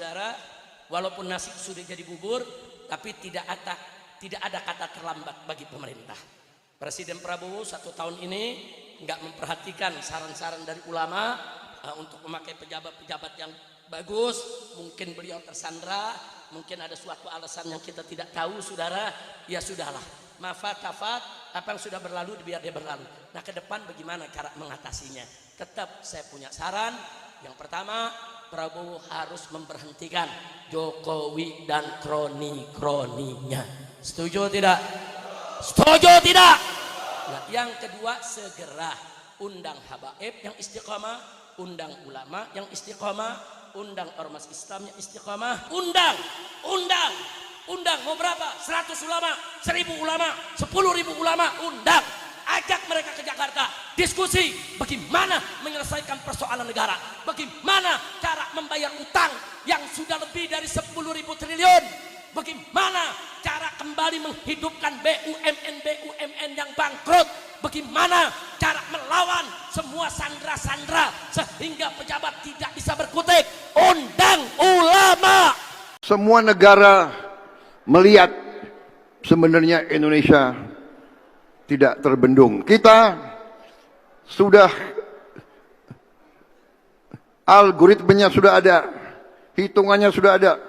Saudara, walaupun nasi sudah jadi bubur, tapi tidak ada kata terlambat bagi pemerintah. Presiden Prabowo 1 tahun ini nggak memperhatikan saran-saran dari ulama untuk memakai pejabat-pejabat yang bagus. Mungkin beliau tersandra, mungkin ada suatu alasan yang kita tidak tahu, saudara. Ya sudahlah, mafat-tafat, apa yang sudah berlalu biar dia berlalu. Nah, ke depan bagaimana cara mengatasinya? Tetap saya punya saran. Yang pertama, Prabowo harus memberhentikan Jokowi dan kroni-kroninya. Setuju tidak? Setuju tidak? Nah, yang kedua, segera undang habaib yang istiqamah, undang ulama yang istiqamah, undang ormas Islam yang istiqamah, undang mau berapa? 100 ulama, 1000 ulama, 10.000 ulama, undang. Ajak mereka ke Jakarta, diskusi bagaimana menyelesaikan persoalan negara, bagaimana cara membayar utang yang sudah lebih dari 10.000 triliun, bagaimana cara kembali menghidupkan BUMN yang bangkrut, bagaimana cara melawan semua sandra-sandra sehingga pejabat tidak bisa berkutik. Undang ulama. Semua negara melihat sebenarnya Indonesia tidak terbendung. Kita sudah, algoritmenya sudah ada, hitungannya sudah ada.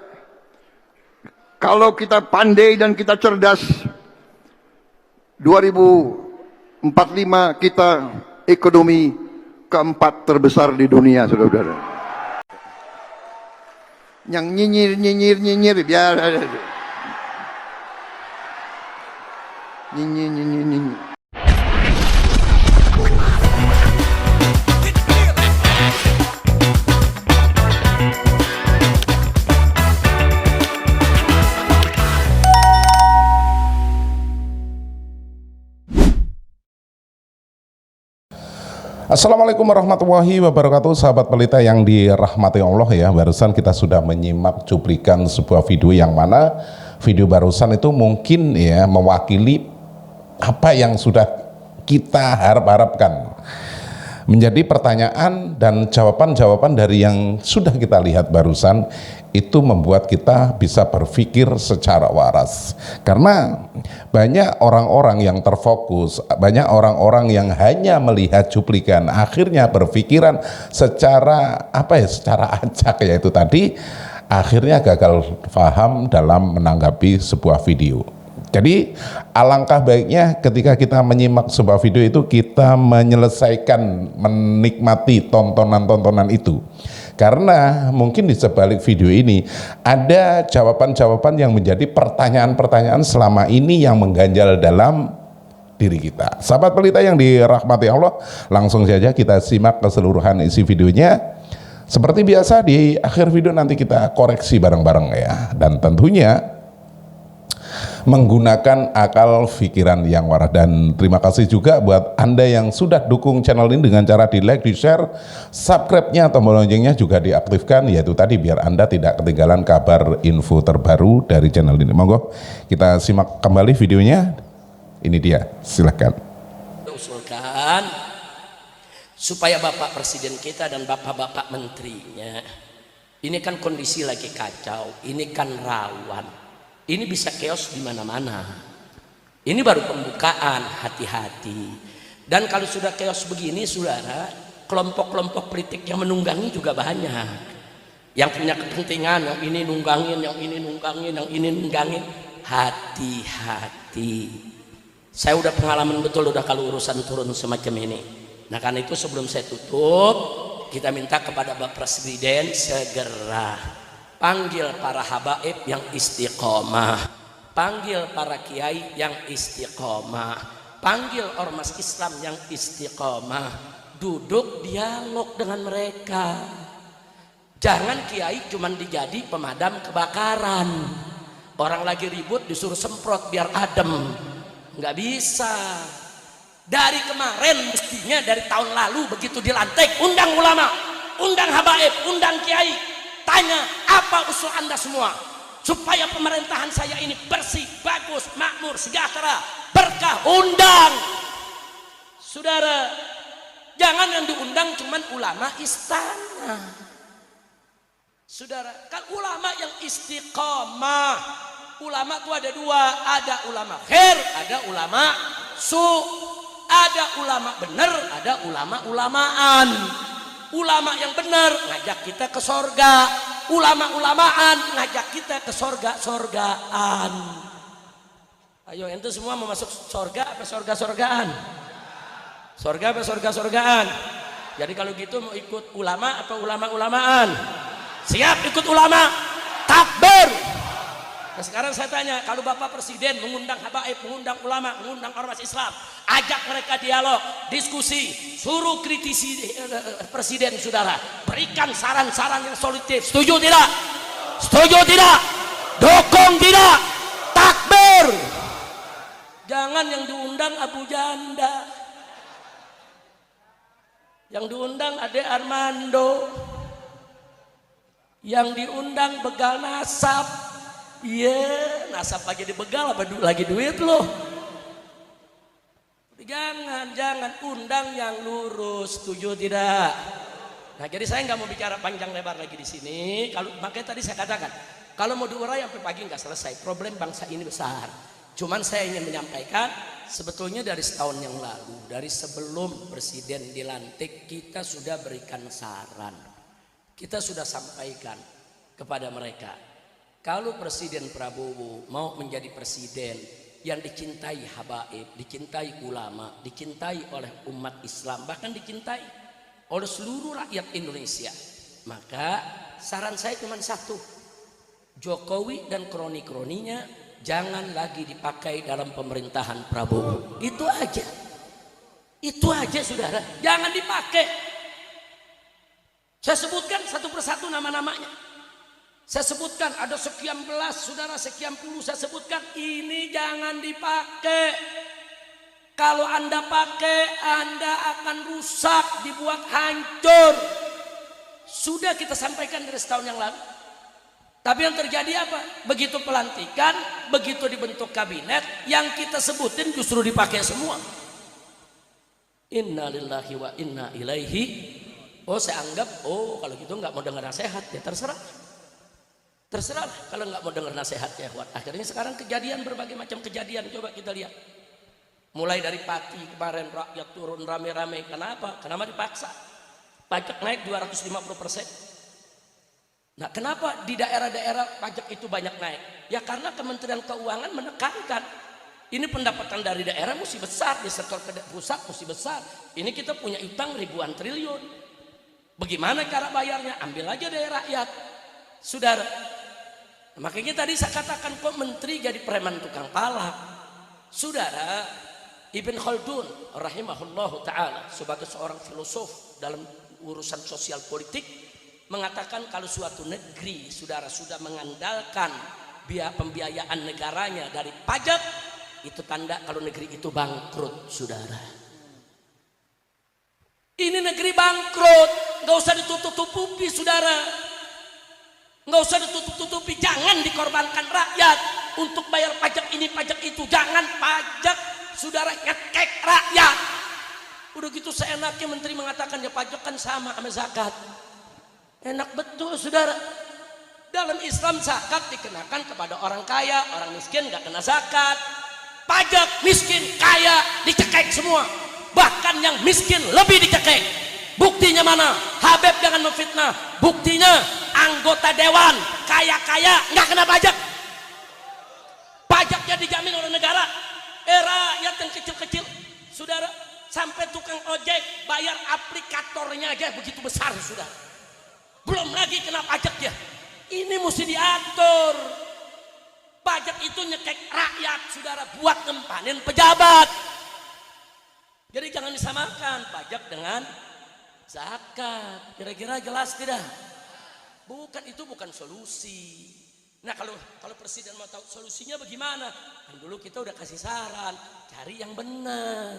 Kalau kita pandai dan kita cerdas, 2045 kita ekonomi keempat terbesar di dunia, saudara-saudara. Yang nyinyir biar nyinyir. Assalamualaikum warahmatullahi wabarakatuh, sahabat pelita yang dirahmati Allah ya. Barusan kita sudah menyimak cuplikan sebuah video yang mana video barusan itu mungkin ya mewakili apa yang sudah kita harapkan. Menjadi pertanyaan dan jawaban-jawaban dari yang sudah kita lihat barusan itu membuat kita bisa berpikir secara waras. Karena banyak orang-orang yang terfokus, banyak orang-orang yang hanya melihat cuplikan, akhirnya berpikiran secara secara acak, yaitu tadi akhirnya gagal paham dalam menanggapi sebuah video. Jadi alangkah baiknya ketika kita menyimak sebuah video itu kita menyelesaikan, menikmati tontonan-tontonan itu. Karena mungkin di sebalik video ini ada jawaban-jawaban yang menjadi pertanyaan-pertanyaan selama ini yang mengganjal dalam diri kita. Sahabat pelita yang dirahmati Allah, langsung saja kita simak keseluruhan isi videonya. Seperti biasa di akhir video nanti kita koreksi bareng-bareng ya. Dan tentunya menggunakan akal pikiran yang waras. Dan terima kasih juga buat Anda yang sudah dukung channel ini dengan cara di like, di share, subscribe-nya, tombol loncengnya juga diaktifkan, yaitu tadi biar Anda tidak ketinggalan kabar info terbaru dari channel ini. Monggo kita simak kembali videonya. Ini dia, silakan. Usulkan supaya Bapak Presiden kita dan Bapak-Bapak Menterinya, ini kan kondisi lagi kacau, ini kan rawan. Ini bisa chaos di mana-mana. Ini baru pembukaan, hati-hati. Dan kalau sudah chaos begini, saudara, kelompok-kelompok politik yang menunggangi juga banyak. Yang punya kepentingan, yang ini nunggangin, yang ini nunggangin, yang ini nunggangin. Hati-hati. Saya udah pengalaman betul udah kalau urusan turun semacam ini. Nah, karena itu sebelum saya tutup, kita minta kepada Bapak Presiden segera panggil para habaib yang istiqomah, panggil para kiai yang istiqomah, panggil ormas Islam yang istiqomah, duduk dialog dengan mereka. Jangan kiai cuman dijadi pemadam kebakaran, orang lagi ribut disuruh semprot biar adem, nggak bisa. Dari kemarin mestinya dari tahun lalu begitu dilantik, undang ulama, undang habaib, undang kiai. Tanya apa usul Anda semua supaya pemerintahan saya ini bersih, bagus, makmur, sejahtera, berkah. Undang. Saudara, jangan yang diundang cuman ulama istana. Saudara, kan ulama yang istiqomah. Ulama itu ada dua, ada ulama khair, ada ulama su. Ada ulama benar, ada ulama-ulamaan. Ulama yang benar ngajak kita ke sorga, ulama-ulamaan ngajak kita ke sorga-sorgaan. Ayo, ente semua mau masuk sorga apa sorga-sorgaan? Sorga apa sorga-sorgaan? Jadi kalau gitu mau ikut ulama atau ulama-ulamaan? Siap ikut ulama? Takbir. Nah sekarang saya tanya, kalau Bapak Presiden mengundang habaib, mengundang ulama, mengundang ormas Islam, ajak mereka dialog, diskusi, suruh kritisi Presiden saudara, berikan saran-saran yang solutif, setuju tidak? Setuju tidak? Dukung tidak? Takbir. Jangan yang diundang Abu Janda, yang diundang Ade Armando, yang diundang begal nasab. Iya, nasab aja dibegal apa lagi duit loh. Jangan undang yang lurus, setuju tidak? Nah, jadi saya nggak mau bicara panjang lebar lagi di sini. Kalau makanya tadi saya katakan, kalau mau diurai sampai pagi nggak selesai. Problem bangsa ini besar. Cuman saya ingin menyampaikan, sebetulnya dari setahun yang lalu, dari sebelum presiden dilantik, kita sudah berikan saran, kita sudah sampaikan kepada mereka. Kalau Presiden Prabowo mau menjadi presiden yang dicintai habaib, dicintai ulama, dicintai oleh umat Islam, bahkan dicintai oleh seluruh rakyat Indonesia, maka saran saya cuma satu, Jokowi dan kroni-kroninya jangan lagi dipakai dalam pemerintahan Prabowo. Itu aja saudara, jangan dipakai. Saya sebutkan satu persatu nama-namanya. Saya sebutkan ada sekian belas saudara, sekian puluh, saya sebutkan, ini jangan dipakai. Kalau Anda pakai, Anda akan rusak, dibuat hancur. Sudah kita sampaikan dari setahun yang lalu. Tapi yang terjadi apa? Begitu pelantikan, begitu dibentuk kabinet, yang kita sebutin justru dipakai semua. Inna lillahi wa inna ilaihi. Oh, saya anggap, oh kalau gitu nggak mau dengar nasihat, ya terserah. Terserah kalau nggak mau dengar nasihat ya. Akhirnya sekarang kejadian, berbagai macam kejadian, coba kita lihat. Mulai dari Pati kemarin rakyat turun rame-rame. Kenapa? Kenapa dipaksa? Pajak naik 250%. Nah, kenapa di daerah-daerah pajak itu banyak naik? Ya karena Kementerian Keuangan menekankan. Ini pendapatan dari daerah mesti besar, di sektor pusat mesti besar. Ini kita punya utang ribuan triliun. Bagaimana cara bayarnya? Ambil aja dari rakyat. Saudara, makanya tadi saya katakan kok menteri jadi preman tukang palak. Saudara, Ibn Khaldun rahimahullahu ta'ala sebagai seorang filosof dalam urusan sosial politik mengatakan kalau suatu negeri saudara sudah mengandalkan biaya pembiayaan negaranya dari pajak, itu tanda kalau negeri itu bangkrut saudara. Ini negeri bangkrut, nggak usah ditutup-tutupi saudara. Nggak usah ditutup-tutupi, jangan dikorbankan rakyat untuk bayar pajak ini pajak itu. Jangan pajak saudara ngekek rakyat. Udah gitu seenaknya menteri mengatakan ya pajak kan sama zakat. Enak betul saudara. Dalam Islam zakat dikenakan kepada orang kaya, orang miskin nggak kena zakat. Pajak miskin kaya dicekek semua, bahkan yang miskin lebih dicekek. Buktinya mana? Habib jangan memfitnah. Buktinya anggota dewan kaya-kaya nggak kena pajak. Pajaknya dijamin oleh negara. Rakyat yang kecil-kecil, saudara, sampai tukang ojek bayar aplikatornya aja begitu besar, saudara. Belum lagi kena pajaknya. Ini mesti diatur. Pajak itu nyekek rakyat, saudara, buat ngempanin pejabat. Jadi jangan disamakan pajak dengan zakat. Kira-kira jelas tidak? Bukan, itu bukan solusi. Nah kalau presiden mau tahu solusinya bagaimana? Kan dulu kita udah kasih saran, cari yang benar.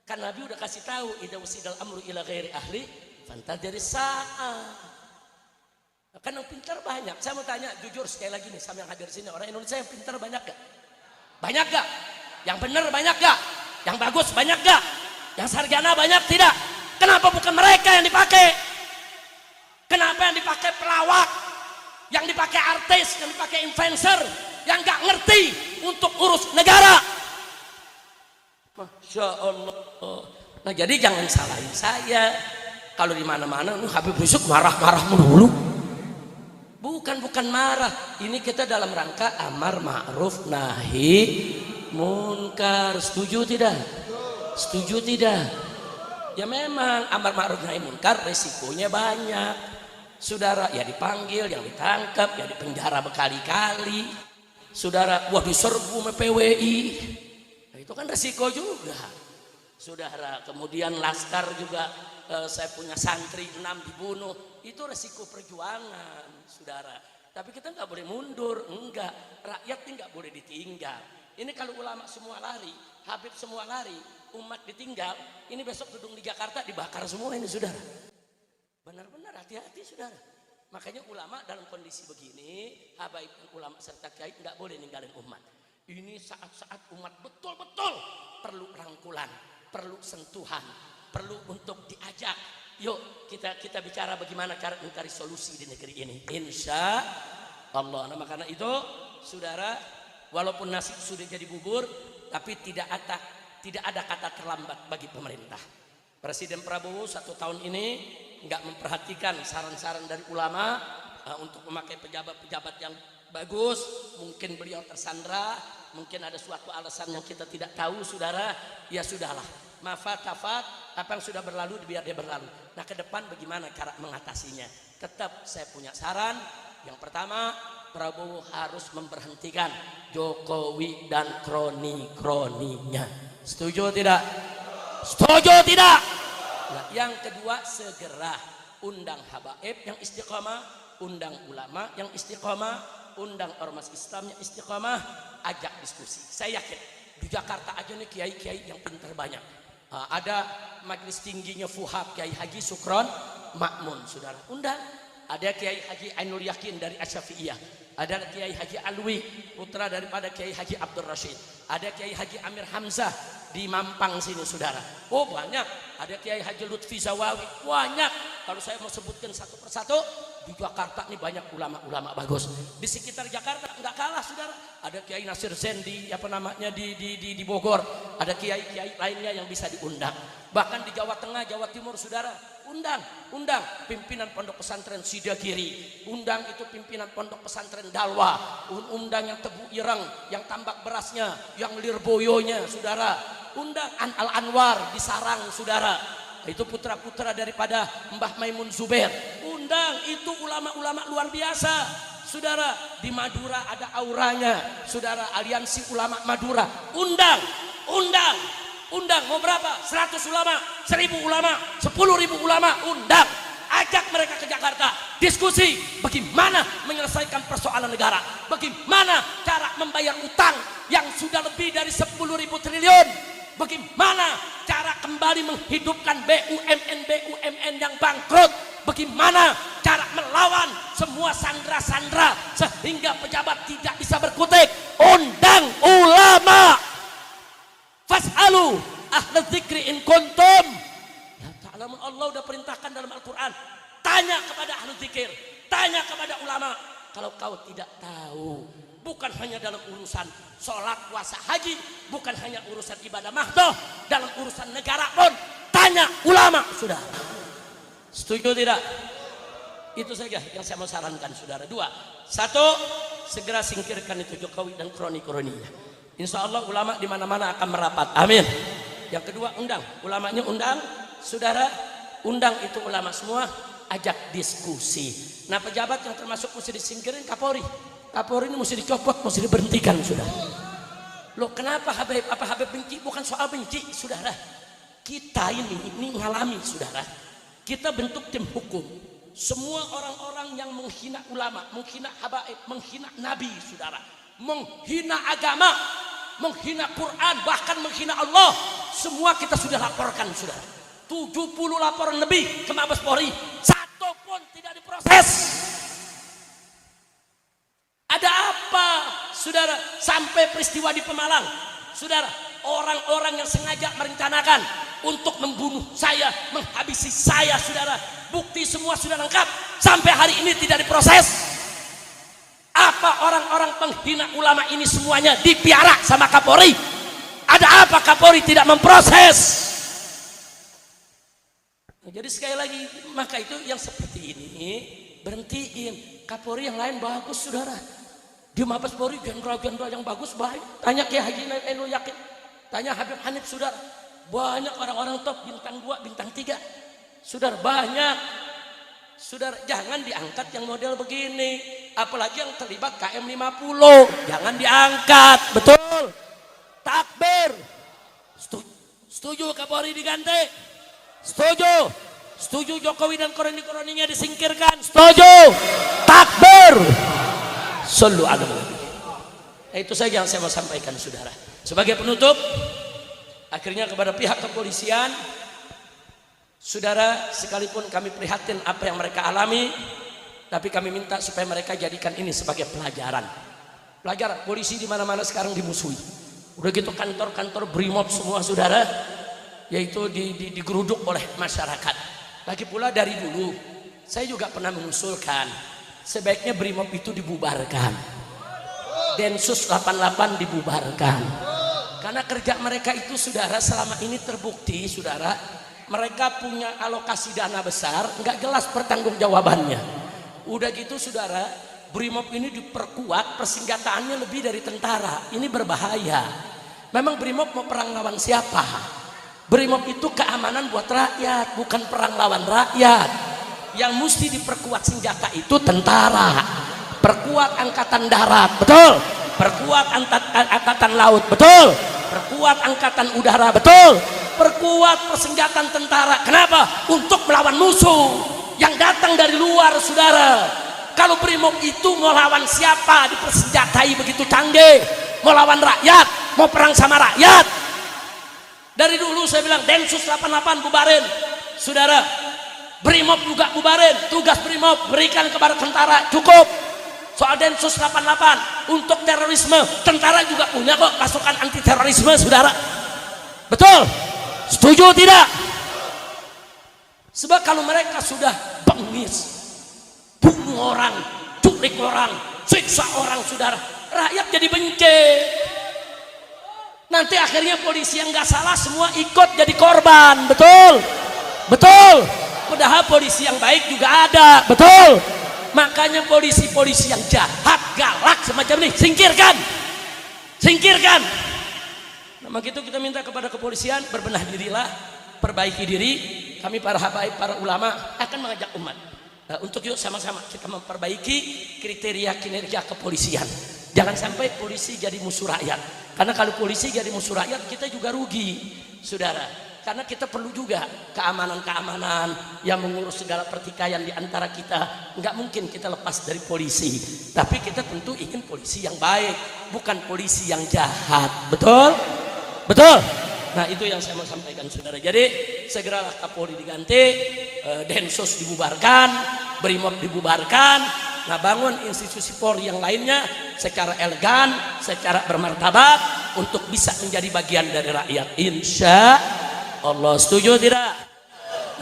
Kan Nabi udah kasih tahu, idza usidal amru ila ghairi ahli fantadiri sa'a. Kan yang pintar banyak. Saya mau tanya jujur sekali lagi nih sama yang hadir sini, orang Indonesia yang pintar banyak gak? Banyak gak? Yang benar banyak gak? Yang bagus banyak gak? Yang sarjana banyak tidak? Kenapa bukan mereka yang dipakai? Kenapa Kenapa yang dipakai pelawak, yang dipakai artis, yang dipakai influencer, yang nggak ngerti untuk urus negara? Masya Allah. Nah jadi jangan salahin saya. Kalau di mana-mana, Habib Rizik marah-marah dulu. Bukan marah. Ini kita dalam rangka amar ma'ruf nahi munkar. Setuju tidak? Setuju tidak? Ya memang amar ma'ruf nahi munkar resikonya banyak. Saudara, ya dipanggil, yang ditangkap, ya dipenjara berkali-kali. Saudara, wah diserbu sama PWI. Nah, itu kan resiko juga. Saudara, kemudian laskar juga, saya punya santri 6 dibunuh. Itu resiko perjuangan, saudara. Tapi kita nggak boleh mundur, enggak. Rakyat nggak boleh ditinggal. Ini kalau ulama semua lari, Habib semua lari, umat ditinggal. Ini besok gedung di Jakarta dibakar semua ini, saudara. Benar-benar hati-hati, saudara. Makanya ulama dalam kondisi begini, habaib dan ulama serta kiai nggak boleh ninggalin umat. Ini saat-saat umat betul-betul perlu rangkulan, perlu sentuhan, perlu untuk diajak. Yuk kita bicara bagaimana cara mencari solusi di negeri ini. Insya Allah. Nah, karena itu, saudara, walaupun nasi sudah jadi bubur, tapi tidak ada kata terlambat bagi pemerintah. Presiden Prabowo 1 tahun ini nggak memperhatikan saran-saran dari ulama untuk memakai pejabat-pejabat yang bagus. Mungkin beliau tersandra, mungkin ada suatu alasan yang kita tidak tahu, saudara. Ya sudahlah, mafat apa yang sudah berlalu biar dia berlalu. Nah ke depan bagaimana cara mengatasinya? Tetap saya punya saran. Yang pertama, Prabowo harus memberhentikan Jokowi dan kroni-kroninya. Setuju tidak? Setuju tidak? Nah, yang kedua, segera undang habaib yang istiqomah, undang ulama yang istiqomah, undang ormas Islam yang istiqomah, ajak diskusi. Saya yakin di Jakarta aja nih kiai-kiai yang pintar banyak. Ada majelis tingginya Fuhab, Kiai Haji Sukron Makmun, saudara, undang. Ada Kiai Haji Ainul Yakin dari Asyafi'iyah, ada Kiai Haji Alwi, putra daripada Kiai Haji Abdul Rashid, ada Kiai Haji Amir Hamzah di Mampang sini, saudara. Oh banyak. Ada Kiai Haji Lutfi Zawawi, banyak. Kalau saya mau sebutkan satu persatu, di Jakarta ini banyak ulama-ulama bagus. Di sekitar Jakarta nggak kalah, saudara. Ada Kiai Nasir Zain di di Bogor. Ada kiai-kiai lainnya yang bisa diundang. Bahkan di Jawa Tengah, Jawa Timur, saudara, undang pimpinan pondok pesantren Sidagiri, undang itu pimpinan pondok pesantren Dalwa, undang yang Tebu Ireng, yang tambak berasnya, yang Lirboyonya, saudara, undang Al Anwar di Sarang, saudara, itu putra-putra daripada Mbah Maimun Zubair, undang itu ulama-ulama luar biasa, saudara. Di Madura ada auranya, saudara, Aliansi Ulama Madura, undang, mau berapa? 100 ulama, 1000 ulama, 10.000 ulama, undang, ajak mereka ke Jakarta, diskusi bagaimana menyelesaikan persoalan negara, bagaimana cara membayar utang yang sudah lebih dari 10.000 triliun, bagaimana cara kembali menghidupkan BUMN yang bangkrut, bagaimana cara melawan semua sandra-sandra sehingga pejabat tidak bisa berkutik. Undang ulama. Fas'alu ahla dzikri in kuntum ya ta'lamun. Allah udah perintahkan dalam Al-Quran, tanya kepada ahli dzikir, tanya kepada ulama. Kalau kau tidak tahu, bukan hanya dalam urusan sholat, puasa, haji, bukan hanya urusan ibadah mahdoh, dalam urusan negara pun tanya ulama, saudara. Setuju tidak? Itu saja yang saya mau sarankan, saudara. 2, 1, segera singkirkan itu Jokowi dan kroni-kroninya. Insya Allah ulama di mana-mana akan merapat. Amin. Yang kedua, undang ulamanya, undang, saudara, undang itu ulama semua, ajak diskusi. Nah pejabat yang termasuk mesti disingkirin Kapolri. Kapolri ini mesti dicopot, mesti diberhentikan, saudara. Loh kenapa Habib? Apa Habib benci? Bukan soal benci, saudara. Kita ini ngalami, saudara. Kita bentuk tim hukum. Semua orang-orang yang menghina ulama, menghina habaib, menghina nabi, saudara, menghina agama, menghina Quran, bahkan menghina Allah, semua kita sudah laporkan, saudara. 70 laporan lebih ke Mabes Polri, 1 pun tidak diproses. Ada apa, saudara? Sampai peristiwa di Pemalang, saudara, orang-orang yang sengaja merencanakan untuk membunuh saya, menghabisi saya, saudara. Bukti semua sudah lengkap, sampai hari ini tidak diproses. Apa orang-orang penghina ulama ini semuanya dipiara sama Kapolri? Ada apa Kapolri tidak memproses? Nah, jadi sekali lagi, maka itu yang seperti ini berhentiin. Kapolri yang lain bagus, saudara. Di Mabes Polri jenderal-jenderal yang bagus baik. Tanya Kiai Haji Ainul Yakin, tanya Habib Hanif, saudara. Banyak orang-orang top, bintang 2, bintang 3. Saudara, banyak. Saudara, jangan diangkat yang model begini. Apalagi yang terlibat KM50. Jangan diangkat, betul. Takbir. Setuju Kapolri diganti? Setuju. Setuju Jokowi dan koroni-koroninya disingkirkan? Setuju. Takbir. Sallu ala Nabi. Itu saja yang saya mau sampaikan, saudara. Sebagai penutup, akhirnya kepada pihak kepolisian, saudara, sekalipun kami prihatin apa yang mereka alami, tapi kami minta supaya mereka jadikan ini sebagai pelajaran. Pelajaran, polisi di mana-mana sekarang dimusuhi. Udah gitu kantor-kantor Brimob semua, saudara, yaitu digeruduk oleh masyarakat. Lagi pula dari dulu, saya juga pernah mengusulkan, sebaiknya Brimob itu dibubarkan. Densus 88 dibubarkan. Karena kerja mereka itu, saudara, selama ini terbukti, saudara, mereka punya alokasi dana besar, nggak jelas pertanggungjawabannya. Udah gitu, saudara, Brimob ini diperkuat, persenjataannya lebih dari tentara. Ini berbahaya. Memang Brimob mau perang lawan siapa? Brimob itu keamanan buat rakyat, bukan perang lawan rakyat. Yang mesti diperkuat senjata itu tentara. Perkuat angkatan darat, betul. Perkuat angkatan laut, betul. Perkuat angkatan udara, betul. Perkuat persenjataan tentara. Kenapa? Untuk melawan musuh yang datang dari luar, saudara. Kalau Brimob itu mau lawan siapa, dipersenjatai begitu canggih. Mau lawan rakyat, mau perang sama rakyat. Dari dulu saya bilang Densus 88 bubarin, saudara. Brimob juga bubarin. Tugas Brimob berikan kepada tentara, cukup. Soal Densus 88 untuk terorisme, tentara juga punya kok pasukan anti terorisme, saudara. Betul? Setuju tidak? Sebab kalau mereka sudah bengis, bunuh orang, culik orang, siksa orang, saudara, rakyat jadi benci. Nanti akhirnya polisi yang nggak salah semua ikut jadi korban, betul? Betul. Padahal polisi yang baik juga ada, betul? Makanya polisi-polisi yang jahat, galak semacam ini singkirkan, singkirkan. Nah, maka itu kita minta kepada kepolisian berbenah dirilah, perbaiki diri. Kami para habaib, para ulama akan mengajak umat untuk yuk sama-sama kita memperbaiki kriteria kinerja kepolisian. Jangan sampai polisi jadi musuh rakyat. Karena kalau polisi jadi musuh rakyat, kita juga rugi, saudara. Karena kita perlu juga keamanan-keamanan yang mengurus segala pertikaian di antara kita. Nggak mungkin kita lepas dari polisi. Tapi kita tentu ingin polisi yang baik, bukan polisi yang jahat. Betul? Betul? Nah, itu yang saya mau sampaikan, saudara. Jadi segeralah Kapolri diganti, Densus dibubarkan, Brimob dibubarkan. Nah, bangun institusi Polri yang lainnya secara elegan, secara bermartabat untuk bisa menjadi bagian dari rakyat. Insya Allah. Setuju tidak?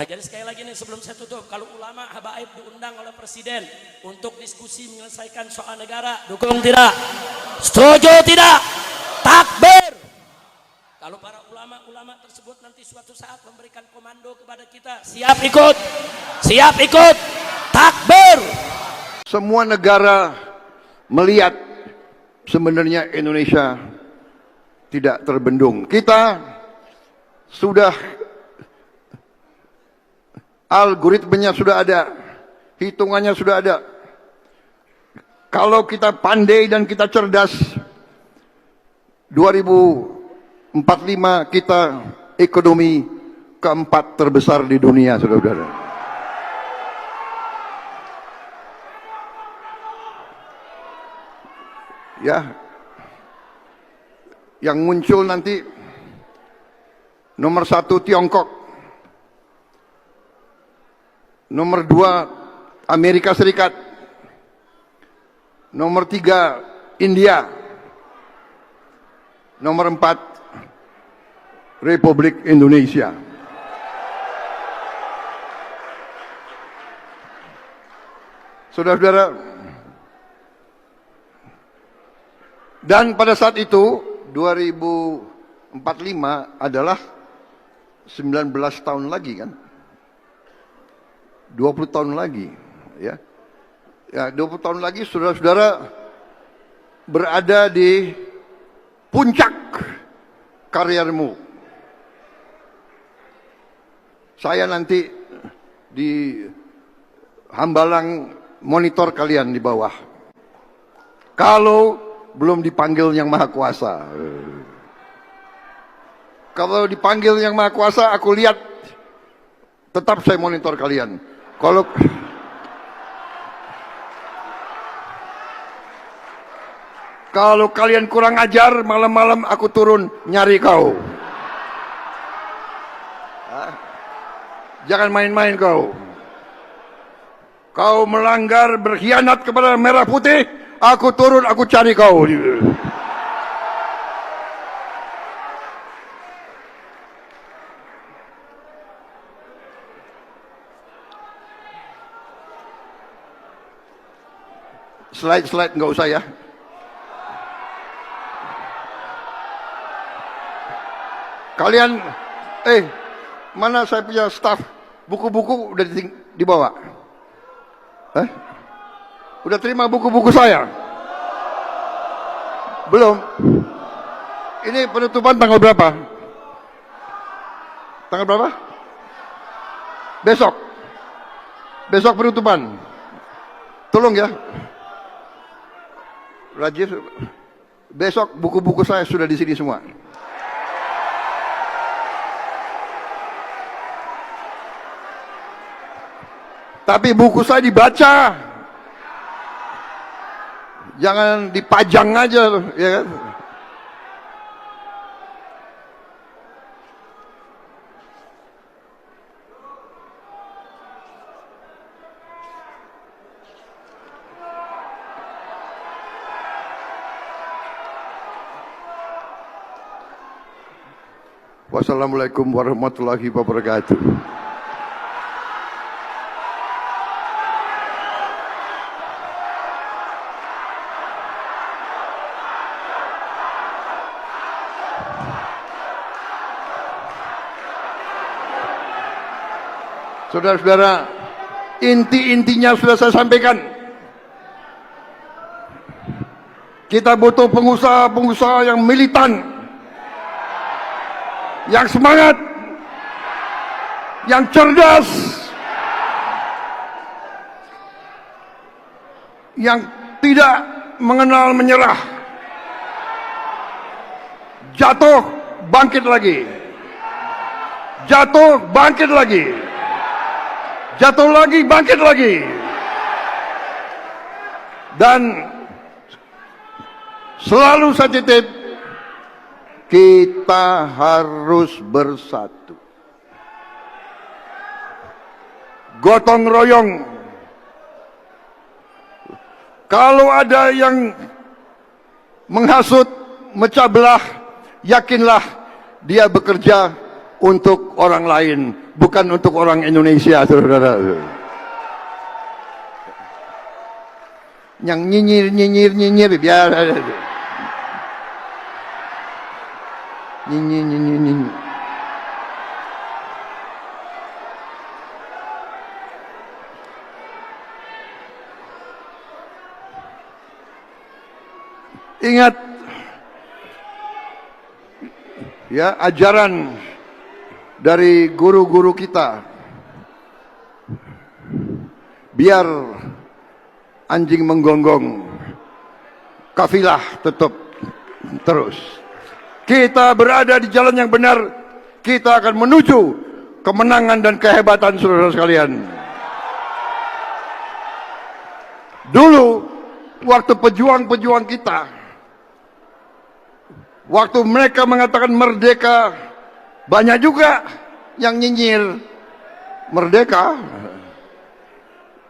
Nah, jadi sekali lagi nih sebelum saya tutup, kalau ulama habaib diundang oleh presiden untuk diskusi menyelesaikan soal negara, dukung tidak? Setuju tidak? Takbir. Kalau para ulama-ulama tersebut nanti suatu saat memberikan komando kepada kita, siap ikut, siap ikut, takbir. Semua negara melihat sebenarnya Indonesia tidak terbendung. Kita sudah algoritmenya sudah ada, hitungannya sudah ada. Kalau kita pandai dan kita cerdas, 2045 kita ekonomi keempat terbesar di dunia, saudara-saudara. Ya, yang muncul nanti nomor 1 Tiongkok, nomor 2 Amerika Serikat, nomor 3 India, nomor 4 Republik Indonesia. Saudara-saudara, dan pada saat itu 2045 adalah 19 tahun lagi kan? 20 tahun lagi, ya. Ya, 20 tahun lagi saudara-saudara berada di puncak karirmu. Saya nanti di hambalang monitor kalian di bawah. Kalau belum dipanggil yang Maha Kuasa. Kalau dipanggil yang Maha Kuasa, aku lihat tetap saya monitor kalian. Kalau kalian kurang ajar, malam-malam aku turun nyari kau. Jangan main-main kau. Kau melanggar, berkhianat kepada merah putih, aku turun, aku cari kau. Slide nggak usah ya. Kalian, mana saya punya staff, buku-buku udah dibawa. Udah terima buku-buku saya? Belum. Ini penutupan tanggal berapa? Tanggal berapa? Besok. Besok penutupan. Tolong ya. Rajif, besok buku-buku saya sudah di sini semua. Tapi buku saya dibaca, jangan dipajang aja, ya kan? Wassalamualaikum warahmatullahi wabarakatuh. Saudara-saudara, inti-intinya sudah saya sampaikan. Kita butuh pengusaha-pengusaha yang militan, yang semangat, yang cerdas, yang tidak mengenal menyerah. Jatuh, bangkit lagi. Jatuh, bangkit lagi. Jatuh lagi, bangkit lagi. Dan selalu saya titip, kita harus bersatu. Gotong royong. Kalau ada yang menghasut, mecah belah, yakinlah dia bekerja untuk orang lain, bukan untuk orang Indonesia, saudara. Yang nyinyir biar nyinyir. Ingat ya, ajaran dari guru-guru kita, biar anjing menggonggong, kafilah tetap terus. Kita berada di jalan yang benar, kita akan menuju kemenangan dan kehebatan, saudara sekalian. Dulu waktu pejuang-pejuang kita, waktu mereka mengatakan merdeka, banyak juga yang nyinyir. Merdeka?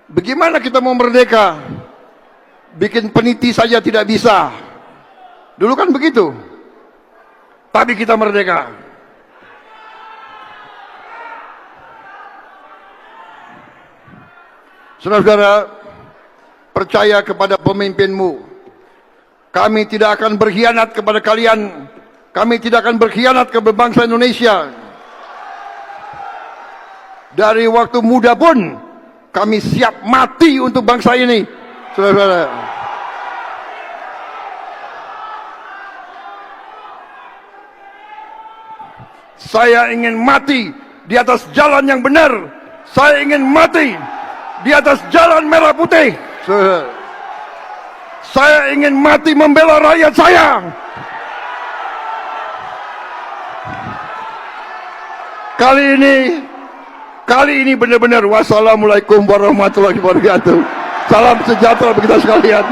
Bagaimana kita mau merdeka? Bikin peniti saja tidak bisa. Dulu kan begitu. Tapi kita merdeka. Saudara-saudara, percaya kepada pemimpinmu. Kami tidak akan berkhianat kepada kalian. Kami tidak akan berkhianat kepada bangsa Indonesia. Dari waktu muda pun kami siap mati untuk bangsa ini, saudara-saudara. Saya ingin mati di atas jalan yang benar. Saya ingin mati di atas jalan merah putih. Saya ingin mati membela rakyat saya. Kali ini benar-benar. Wassalamualaikum warahmatullahi wabarakatuh. Salam sejahtera bagi kita sekalian.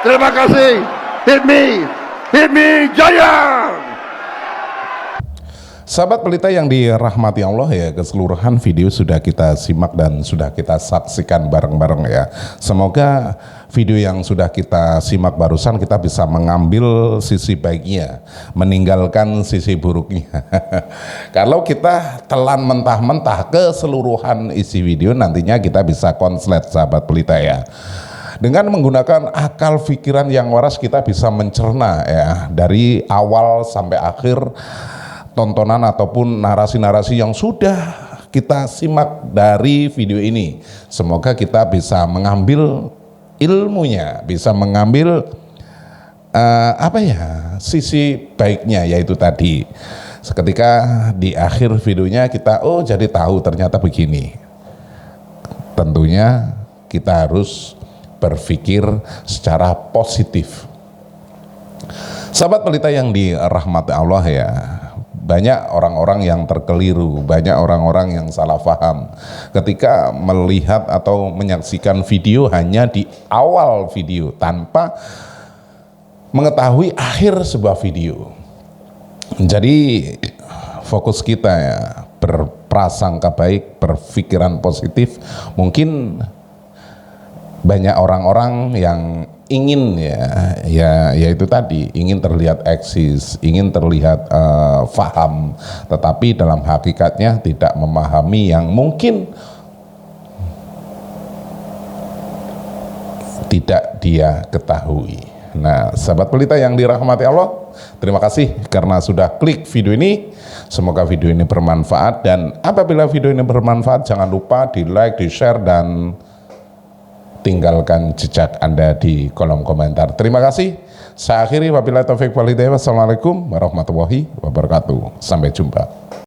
Terima kasih. Hit me, jaya. Sahabat Pelita yang dirahmati Allah ya, keseluruhan video sudah kita simak dan sudah kita saksikan bareng-bareng ya. Semoga video yang sudah kita simak barusan kita bisa mengambil sisi baiknya, meninggalkan sisi buruknya. Kalau kita telan mentah-mentah keseluruhan isi video, nantinya kita bisa konslet sahabat Pelita ya. Dengan menggunakan akal pikiran yang waras kita bisa mencerna ya, dari awal sampai akhir tontonan ataupun narasi-narasi yang sudah kita simak dari video ini. Semoga kita bisa mengambil ilmunya, bisa mengambil sisi baiknya, yaitu tadi seketika di akhir videonya kita jadi tahu ternyata begini. Tentunya kita harus berpikir secara positif. Sahabat Pelita yang dirahmati Allah ya, banyak orang-orang yang terkeliru, banyak orang-orang yang salah paham ketika melihat atau menyaksikan video hanya di awal video tanpa mengetahui akhir sebuah video. Jadi fokus kita ya, berprasangka baik, berpikiran positif. Mungkin banyak orang-orang yang ingin yaitu tadi, ingin terlihat eksis, ingin terlihat faham, tetapi dalam hakikatnya tidak memahami yang mungkin tidak dia ketahui. Nah, sahabat Pelita yang dirahmati Allah, terima kasih karena sudah klik video ini. Semoga video ini bermanfaat, dan apabila video ini bermanfaat jangan lupa di like, di share, dan tinggalkan jejak Anda di kolom komentar. Terima kasih. Saya akhiri, wabillahi taufik wal hidayah. Wassalamualaikum warahmatullahi wabarakatuh. Sampai jumpa.